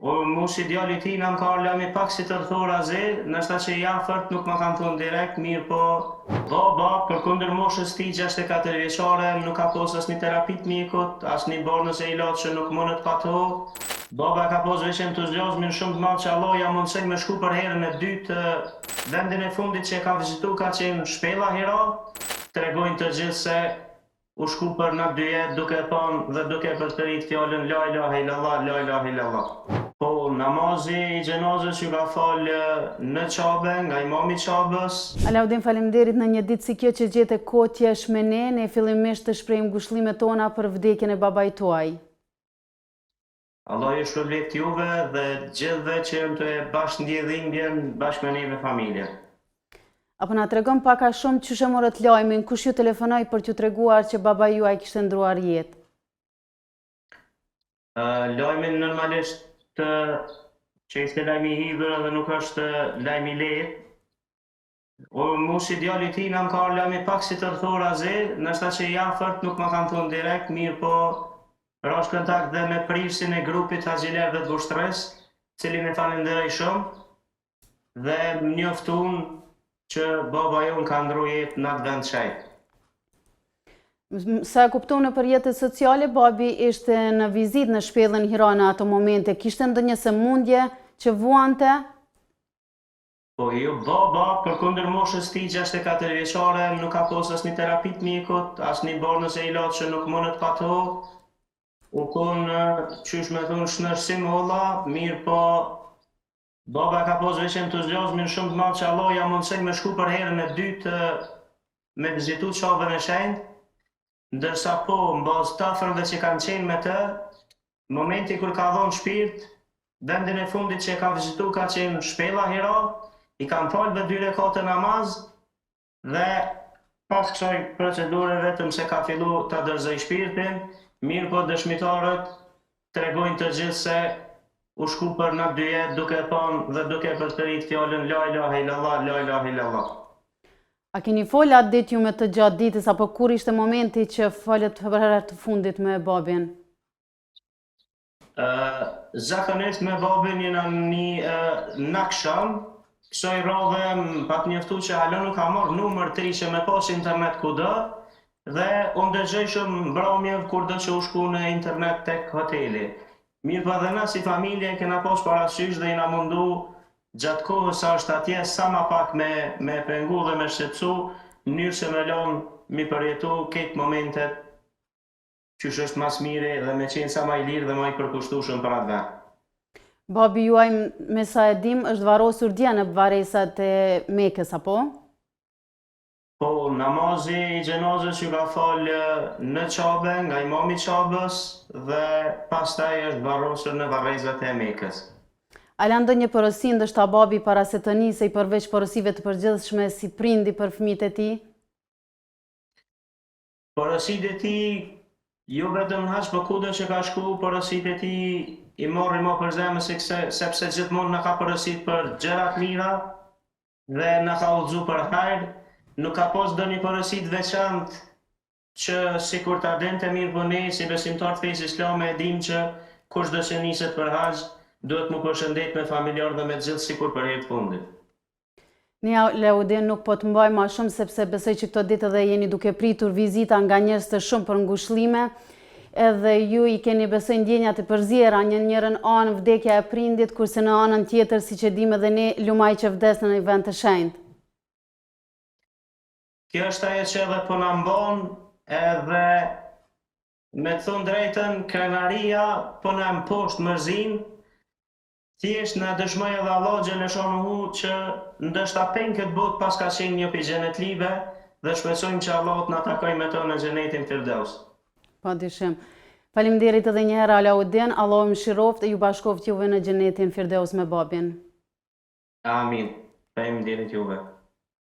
Mu si djali ti në më ka lëmi pak si të rëthora zi, nështë që i afërt nuk më kanë thonë direkt, mirë po, baba, për kundër moshës ti 64 vjeqare, nuk ka posë as një terapit mjekut, as një borë nëse i latë që nuk mënët pa to. Baba ka posë veç entuziazmin shumë të madh që Allah ja mundësej me shku për herën e dytë, vendin e fundit që ka vizitu ka qenë Shpela Hira, të regojnë të gjithë se u shku për në 2 jetë duke thonë dhe duke përstërit fjallën La ilaha illallah, la ilaha illallah. Po, namazi i gjenazës ju ka falë në Qabe, nga imami Qabës. Alaudin, faleminderit. Në një ditë si kjo që gjete kotje shmene, ne fillimisht të shprehim ngushëllimet tona për vdekjen e babait tuaj. Allah ju shpërblet juve dhe gjithve që jënë të bashkë ndjedhimbjen bashkë me neve familje. Apo na tregon pak a shumë çysh e morët lajmin, kush ju telefonoi për t'ju treguar që babai juaj kishte ndruar jetë? Lajmin normalisht që ishte lajmi i hidhur dhe nuk është lajmi i lehtë. Mu si djali ti në më ka lajmi pak si të rëthora zi, nështë që i afërt nuk më kanë thonë direkt, mirë po rash kontakt dhe me prifësin e grupit Haxhilerëve të Vushtrës, cilin e falenderoj shumë, dhe më njoftun që baba jonë ka ndru jetë në atë vend qajtë. Sa e kuptu në përjetët sociale, babi ishte në vizit në Shpellën Hira në ato momente. Kishte ndonjë sëmundje që vuante? Po jo, baba, për kundër moshës ti 64 vjeqare, nuk ka posë as një terapit mjekut, as një borë nëse i latë që nuk mënët pa to. U konë, qysh me thunë, shnërsim holla, mirë po, baba ka posë veç entuziazmin shumë të madh që Allah ja mundësej me shku për herën e dytë me vizitu Qabën e Shenjtë. Ndërsa po, në bazë të afërmve që kanë qenë me të, momenti kur ka dhonë shpirt, vendin e fundit që ka vizitu ka qenë Shpela Hira, i kanë falë dhe 2 rekate namaz, dhe pas kësaj procedure vetëm se ka fillu të dërzoj shpirtin, mirë po dëshmitarët të regojnë të gjithë se u shku për në 2 jetë duke thonë dhe duke përstërit fjallën La ilaha illallah, la ilaha illallah. A keni folë atë ditë ju me të gjatë ditës, apo kur ishte momenti që falët për herë të fundit me babin? Zakonisht me babin jena një naksham, kësoj radhe pa të njëftu që halë nuk ka marrë numër 3 që me pas internet kudo, dhe unë dëgjoj shumë mbramjev kur do që u shku në internet tek hoteli. Mirë pa dhe na si familje kena pas parasysh dhe jena mundu gjatë kohës sa është atje, sa ma pak me pengu dhe me shqetsu, mënyrë që me lonë mi përjetu këtë momentet që është mas mire dhe me qenë sa ma i lirë dhe ma i përkushtushëm për atë vend. Babi juaj, me sa e dim, është varosur dje në varesat e Mekës, apo? Po, namazi i gjenazës ju ka falë në Qabe, nga imami Qabës, dhe pastaj është varosur në varesat e Mekës. A la ndonjë porosi ndoshta babi para se të nisej përveç porosive të përgjithshme si prindi për fëmijët e tij? Porositë e tij jo vetëm haç, por kudo që ka shku, porositë e tij i morri më për zemër sepse gjithmonë na ka porositë për gjëra të mira dhe na ka udhëzuar për hajër. Nuk ka pas ndonjë porositë veçantë që sikur ta dente mirë po ne si besimtar të fesë islame e dim që kushdo që niset për haxh duhet mu përshëndet me familjar dhe me gjithë sikur për herë të fundit. Ne Alaudin nuk po të mbaj ma shumë sepse besoj që këto ditë dhe jeni duke pritur vizita nga njerëz të shumë për ngushëllime, edhe ju i keni besoj ndjenjat e përzjera, njërën anë vdekja e prindit, kurse në anën tjetër, si që dim edhe ne, lumaj që vdes në një vend të shenjtë. Kjo është ajo që edhe po na mban, edhe me të thonë drejtën, krenaria po na mposht mërzin. Thjesht në dëshmoj edhe Allah Gjeleshonuhu që ndështë apen këtë botë pas ka qenë një për gjenetlive dhe shpresojmë që Allah të në takoj me to në gjenetin Firdaus. Pa dyshim. Faleminderit edhe një herë Alaudin, Allah më shiroft e ju bashkoft juve në gjenetin Firdaus me babin. Amin. Faleminderit juve.